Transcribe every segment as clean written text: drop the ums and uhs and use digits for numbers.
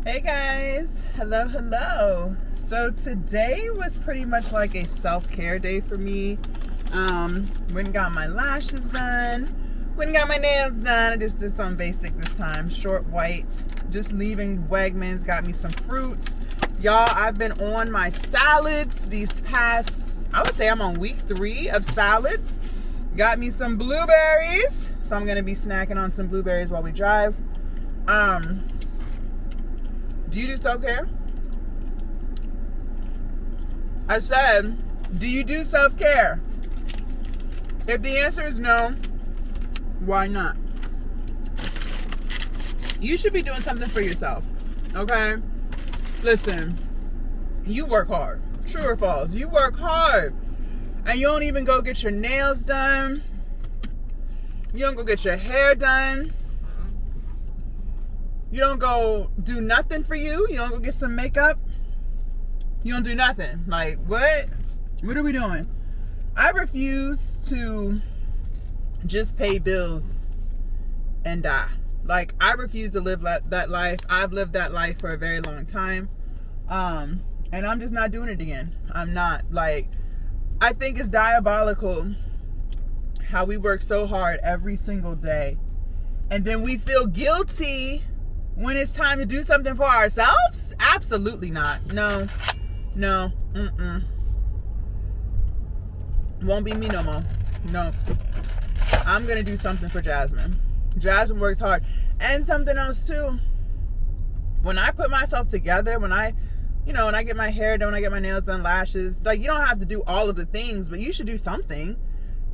Hey guys, hello. So today was pretty much like a self-care day for me. Went and got my lashes done, went and got my nails done. I just did something basic this time, short white. Just leaving Wegmans, got me some fruit. Y'all, I've been on my salads these past, I would say I'm on week 3 of salads. Got me some blueberries, so I'm gonna be snacking on some blueberries while we drive. Do you do self-care? I said, do you do self-care? If the answer is no, why not? You should be doing something for yourself, okay? Listen, you work hard. True or false? You work hard. And you don't even go get your nails done. You don't go get your hair done. You don't go do nothing for you. You don't go get some makeup. You don't do nothing. Like, what? What are we doing? I refuse to just pay bills and die. Like, I refuse to live that life. I've lived that life for a very long time. And I'm just not doing it again. I'm not. Like, I think it's diabolical how we work so hard every single day. And then we feel guilty when it's time to do something for ourselves. Absolutely not. No. Won't be me no more. No. I'm going to do something for Jasmine. Jasmine works hard. And something else too. When I put myself together, when I get my hair done, when I get my nails done, lashes, like, you don't have to do all of the things, but you should do something.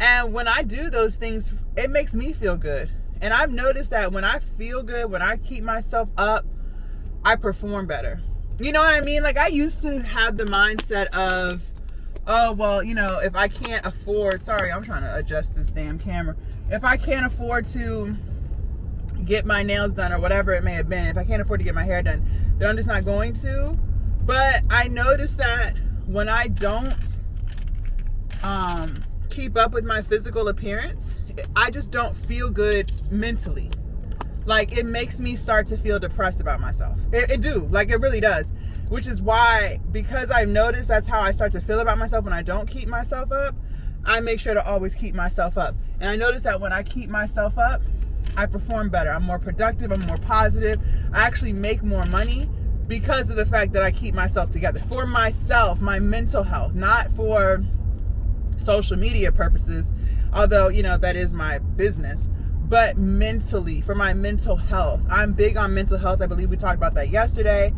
And when I do those things, it makes me feel good. And I've noticed that when I feel good, when I keep myself up, I perform better. You know what I mean? Like, I used to have the mindset of, oh, well, if I can't afford, sorry, I'm trying to adjust this damn camera. If I can't afford to get my nails done or whatever it may have been, if I can't afford to get my hair done, then I'm just not going to. But I noticed that when I don't keep up with my physical appearance, I just don't feel good mentally. Like, it makes me start to feel depressed about myself. It do. Like, it really does. Which is why, because I've noticed that's how I start to feel about myself when I don't keep myself up, I make sure to always keep myself up. And I notice that when I keep myself up, I perform better. I'm more productive. I'm more positive. I actually make more money because of the fact that I keep myself together. For myself, my mental health, not for social media purposes, although, that is my business, but mentally, for my mental health. I'm big on mental health. I believe we talked about that yesterday.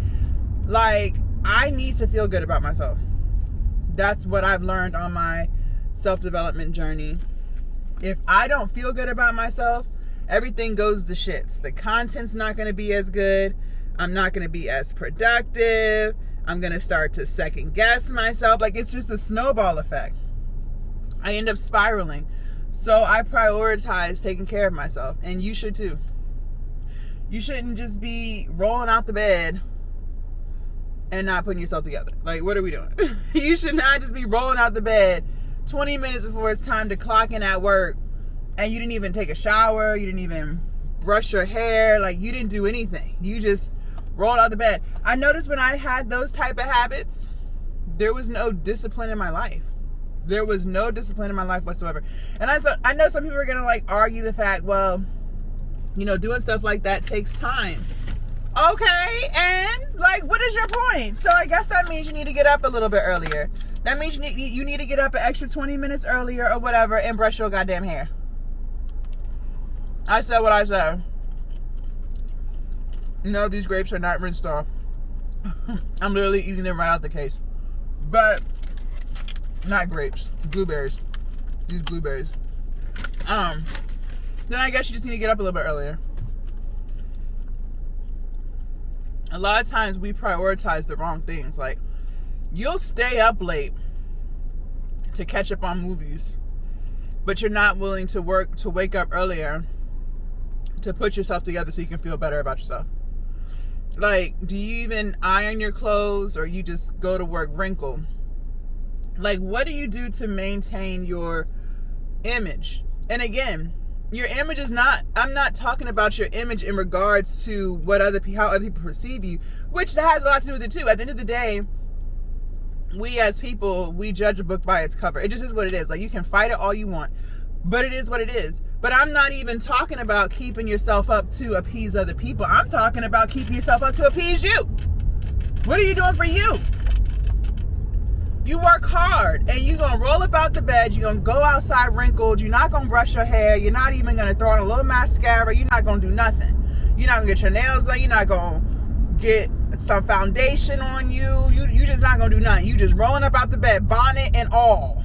Like, I need to feel good about myself. That's what I've learned on my self-development journey. If I don't feel good about myself, everything goes to shits. The content's not going to be as good. I'm not going to be as productive. I'm going to start to second guess myself. Like, it's just a snowball effect. I end up spiraling. So I prioritize taking care of myself. And you should too. You shouldn't just be rolling out the bed and not putting yourself together. Like, what are we doing? You should not just be rolling out the bed 20 minutes before it's time to clock in at work, and you didn't even take a shower. You didn't even brush your hair. Like, you didn't do anything. You just rolled out the bed. I noticed when I had those type of habits, there was no discipline in my life. There was no discipline in my life whatsoever. And I know some people are going to argue the fact, well, doing stuff like that takes time. Okay, and what is your point? So I guess that means you need to get up a little bit earlier. That means you need to get up an extra 20 minutes earlier or whatever and brush your goddamn hair. I said what I said. No, these grapes are not rinsed off. I'm literally eating them right out the case. But not grapes, blueberries. These blueberries. Then I guess you just need to get up a little bit earlier. A lot of times we prioritize the wrong things. Like, you'll stay up late to catch up on movies, but you're not willing to wake up earlier to put yourself together so you can feel better about yourself. Like, do you even iron your clothes, or you just go to work wrinkled? Like, what do you do to maintain your image? And again, Your image is not, I'm not talking about your image in regards to how other people perceive you, which has a lot to do with it too. At the end of the day, we as people, we judge a book by its cover. It just is what it is. Like, you can fight it all you want, but it is what it is. But I'm not even talking about keeping yourself up to appease other people. I'm talking about keeping yourself up to appease you. What are you doing for you? You work hard and you're going to roll up out the bed. You're going to go outside wrinkled. You're not going to brush your hair. You're not even going to throw on a little mascara. You're not going to do nothing. You're not going to get your nails done. You're not going to get some foundation on you. You just not going to do nothing. You just rolling up out the bed, bonnet and all.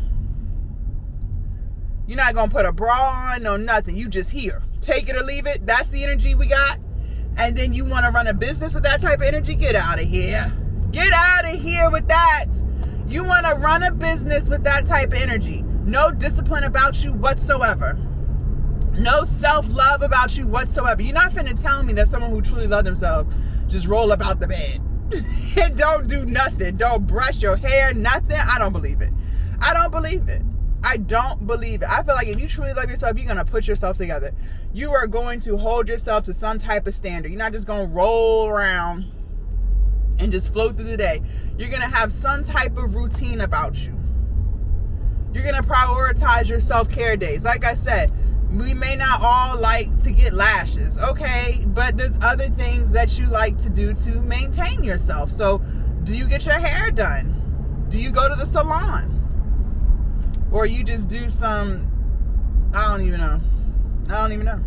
You're not going to put a bra on, no nothing. You just here. Take it or leave it. That's the energy we got. And then you want to run a business with that type of energy? Get out of here. Get out of here with that. You want to run a business with that type of energy. No discipline about you whatsoever. No self-love about you whatsoever. You're not finna tell me that someone who truly loves themselves just roll up out the bed and don't do nothing. Don't brush your hair, nothing. I don't believe it. I don't believe it. I don't believe it. I feel like if you truly love yourself, you're going to put yourself together. You are going to hold yourself to some type of standard. You're not just going to roll around and just float through the day. You're going to have some type of routine about you. You're going to prioritize your self-care days. Like I said, we may not all like to get lashes, okay? But there's other things that you like to do to maintain yourself. So, do you get your hair done? Do you go to the salon? Or you just do some, I don't even know.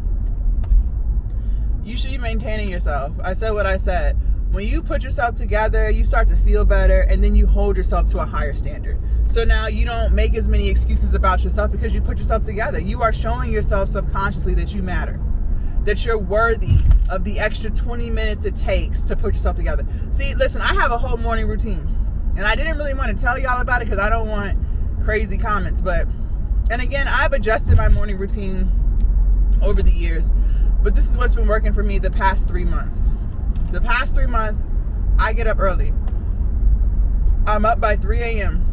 You should be maintaining yourself. I said what I said. When you put yourself together, you start to feel better, and then you hold yourself to a higher standard. So now you don't make as many excuses about yourself because you put yourself together. You are showing yourself subconsciously that you matter, that you're worthy of the extra 20 minutes it takes to put yourself together. See, listen, I have a whole morning routine, and I didn't really want to tell y'all about it because I don't want crazy comments. And again, I've adjusted my morning routine over the years, but this is what's been working for me the past 3 months. The past 3 months, I get up early. I'm up by 3 a.m.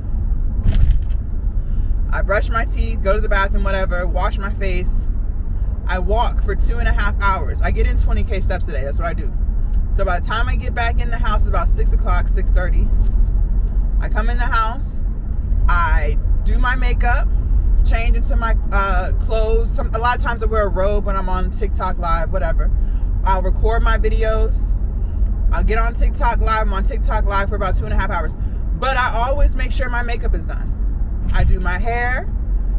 I brush my teeth, go to the bathroom, whatever, wash my face. I walk for 2.5 hours. I get in 20K steps a day. That's what I do. So by the time I get back in the house, it's about 6 o'clock, 6:30. I come in the house. I do my makeup, change into my clothes. A lot of times I wear a robe when I'm on TikTok Live, whatever. I'll record my videos. I'll get on TikTok Live. I'm on TikTok Live for about 2.5 hours. But I always make sure my makeup is done. I do my hair.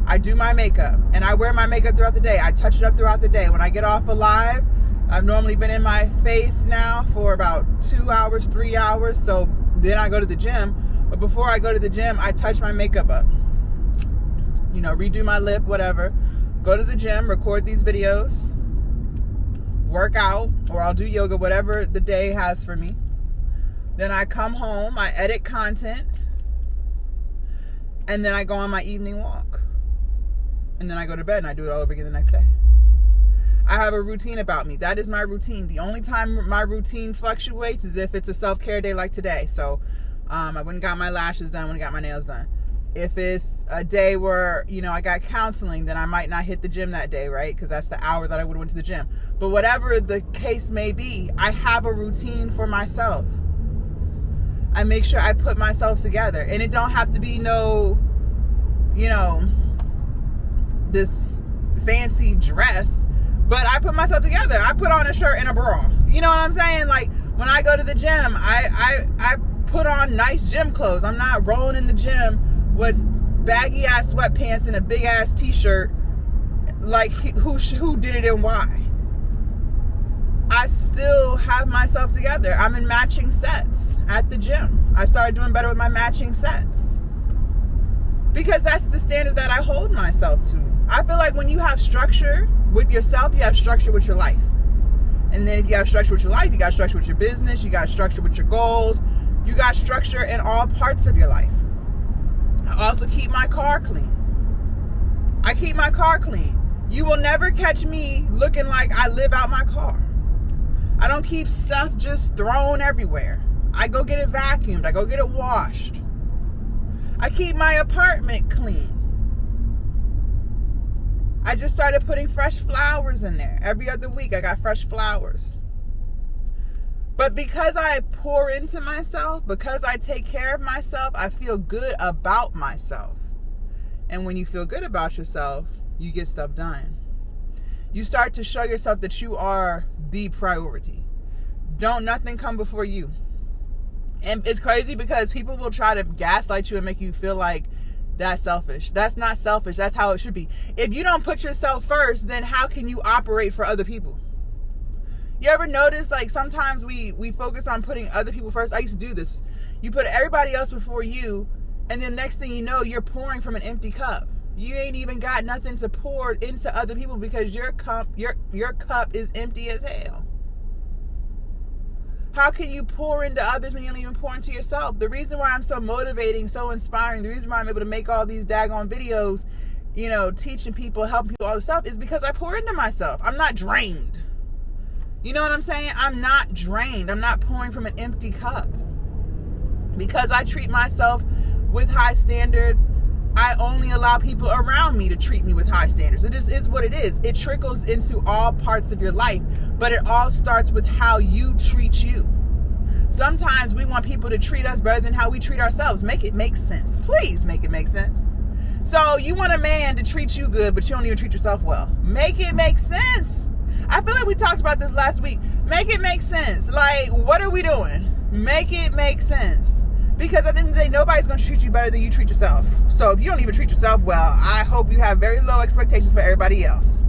I do my makeup. And I wear my makeup throughout the day. I touch it up throughout the day. When I get off a live, I've normally been in my face now for about 2 hours, 3 hours. So then I go to the gym. But before I go to the gym, I touch my makeup up. Redo my lip, whatever. Go to the gym, record these videos, work out, or I'll do yoga, whatever the day has for me. Then I come home, I edit content, and then I go on my evening walk. And then I go to bed and I do it all over again the next day. I have a routine about me. That is my routine. The only time my routine fluctuates is if it's a self-care day like today. So I went and got my lashes done, went and got my nails done. If it's a day where, I got counseling, then I might not hit the gym that day, right? Because that's the hour that I would have went to the gym. But whatever the case may be, I have a routine for myself. I make sure I put myself together. And it don't have to be this fancy dress, but I put myself together. I put on a shirt and a bra. You know what I'm saying? Like, when I go to the gym, I put on nice gym clothes. I'm not rolling in the gym with baggy ass sweatpants and a big ass t-shirt. Like, who did it and why? I still have myself together. I'm in matching sets at the gym. I started doing better with my matching sets because that's the standard that I hold myself to. I feel like when you have structure with yourself, you have structure with your life. And then if you have structure with your life, you got structure with your business, you got structure with your goals, you got structure in all parts of your life. I also keep my car clean. I keep my car clean. You will never catch me looking like I live out my car. I don't keep stuff just thrown everywhere. I go get it vacuumed. I go get it washed. I keep my apartment clean. I just started putting fresh flowers in there. Every other week I got fresh flowers. But because I pour into myself, because I take care of myself, I feel good about myself. And when you feel good about yourself, you get stuff done. You start to show yourself that you are the priority. Don't nothing come before you. And it's crazy because people will try to gaslight you and make you feel like that's selfish. That's not selfish. That's how it should be. If you don't put yourself first, then how can you operate for other people? You ever notice, like, sometimes we focus on putting other people first? I used to do this. You put everybody else before you, and then next thing you know, you're pouring from an empty cup. You ain't even got nothing to pour into other people because your cup is empty as hell. How can you pour into others when you don't even pour into yourself? The reason why I'm so motivating, so inspiring, the reason why I'm able to make all these daggone videos, you know, teaching people, helping people, all this stuff, is because I pour into myself. I'm not drained. You know what I'm saying? I'm not drained. I'm not pouring from an empty cup. Because I treat myself with high standards, I only allow people around me to treat me with high standards. It is what it is. It trickles into all parts of your life, but it all starts with how you treat you. Sometimes we want people to treat us better than how we treat ourselves. Make it make sense. Please make it make sense. So you want a man to treat you good, but you don't even treat yourself well. Make it make sense. I feel like we talked about this last week. Make it make sense. Like, what are we doing? Make it make sense. Because at the end of the day, nobody's going to treat you better than you treat yourself. So if you don't even treat yourself well, I hope you have very low expectations for everybody else.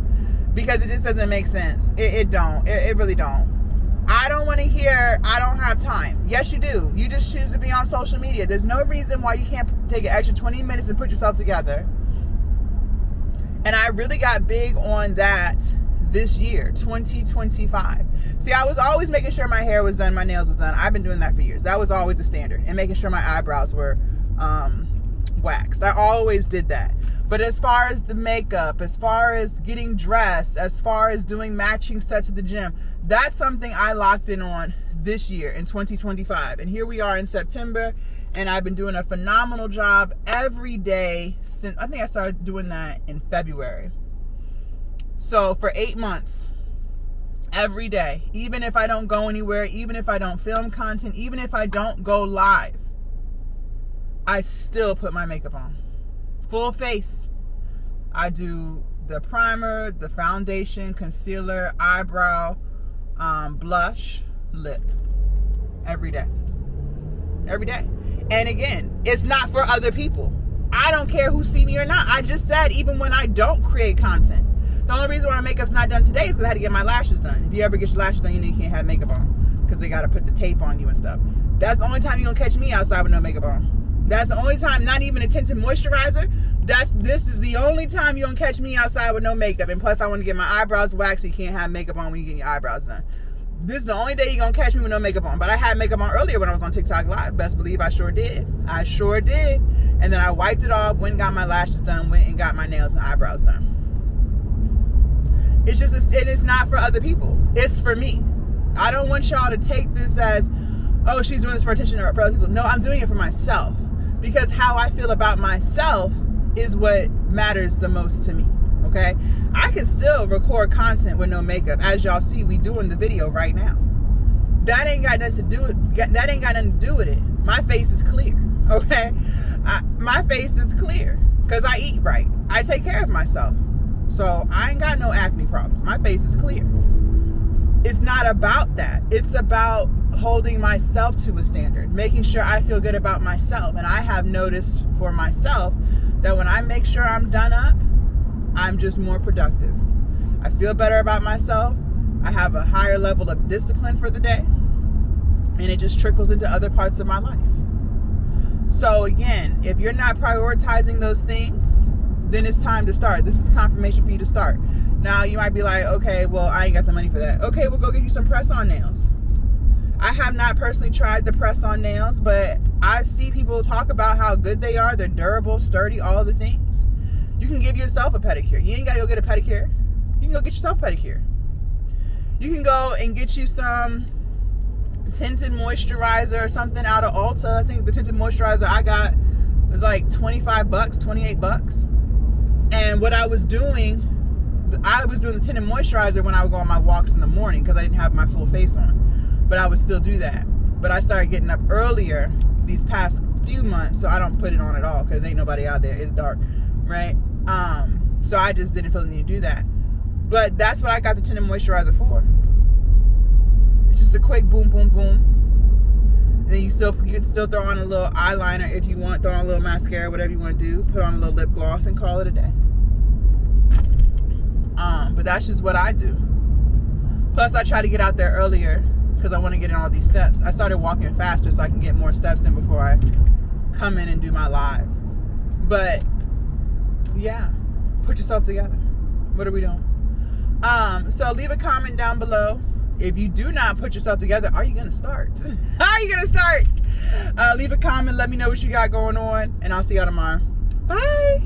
Because it just doesn't make sense. It don't. It really don't. I don't want to hear, I don't have time. Yes, you do. You just choose to be on social media. There's no reason why you can't take an extra 20 minutes and put yourself together. And I really got big on that this year, 2025. See, I was always making sure my hair was done, my nails was done. I've been doing that for years. That was always a standard. And making sure my eyebrows were waxed. I always did that. But as far as the makeup, as far as getting dressed, as far as doing matching sets at the gym, that's something I locked in on this year in 2025. And here we are in September, and I've been doing a phenomenal job every day since, I think I started doing that in February. So for 8 months, every day, even if I don't go anywhere, even if I don't film content, even if I don't go live, I still put my makeup on. Full face. I do the primer, the foundation, concealer, eyebrow, blush, lip. Every day. Every day. And again, it's not for other people. I don't care who see me or not. I just said, even when I don't create content. The only reason why my makeup's not done today is because I had to get my lashes done. If you ever get your lashes done, you know you can't have makeup on because they got to put the tape on you and stuff. That's the only time you're going to catch me outside with no makeup on. That's the only time, not even a tinted moisturizer. This is the only time you're going to catch me outside with no makeup. And plus, I want to get my eyebrows waxed so you can't have makeup on when you get your eyebrows done. This is the only day you're going to catch me with no makeup on. But I had makeup on earlier when I was on TikTok Live. Best believe I sure did. I sure did. And then I wiped it off, went and got my lashes done, went and got my nails and eyebrows done. It's just, it is not for other people. It's for me. I don't want y'all to take this as, oh, she's doing this for attention or for other people. No, I'm doing it for myself. Because how I feel about myself is what matters the most to me. Okay? I can still record content with no makeup. As y'all see, we doing the video right now. That ain't got nothing to do with that ain't got nothing to do with it. My face is clear. Okay? My face is clear. Because I eat right. I take care of myself. So I ain't got no acne problems. My face is clear. It's not about that. It's about holding myself to a standard, making sure I feel good about myself. And I have noticed for myself that when I make sure I'm done up, I'm just more productive. I feel better about myself. I have a higher level of discipline for the day. And it just trickles into other parts of my life. So again, if you're not prioritizing those things, then it's time to start. This is confirmation for you to start. Now, you might be like, okay, well, I ain't got the money for that. Okay, we'll go get you some press-on nails. I have not personally tried the press-on nails, but I see people talk about how good they are. They're durable, sturdy, all the things. You can give yourself a pedicure. You ain't got to go get a pedicure. You can go get yourself a pedicure. You can go and get you some tinted moisturizer or something out of Ulta. I think the tinted moisturizer I got was like $25, $28. And what I was doing I was doing the tinted moisturizer when I would go on my walks in the morning because I didn't have my full face on, but I would still do that. But I started getting up earlier these past few months, so I don't put it on at all because ain't nobody out there. It's dark, right? So I just didn't feel the need to do that. But that's what I got the tinted moisturizer for. It's just a quick boom, boom, boom. And then you can still throw on a little eyeliner if you want, throw on a little mascara, whatever you want to do. Put on a little lip gloss and call it a day. But that's just what I do. Plus, I try to get out there earlier because I want to get in all these steps. I started walking faster so I can get more steps in before I come in and do my live. But yeah, put yourself together. What are we doing? So leave a comment down below. If you do not put yourself together, are you gonna start? How are you gonna start? Leave a comment, let me know what you got going on, and I'll see y'all tomorrow. Bye.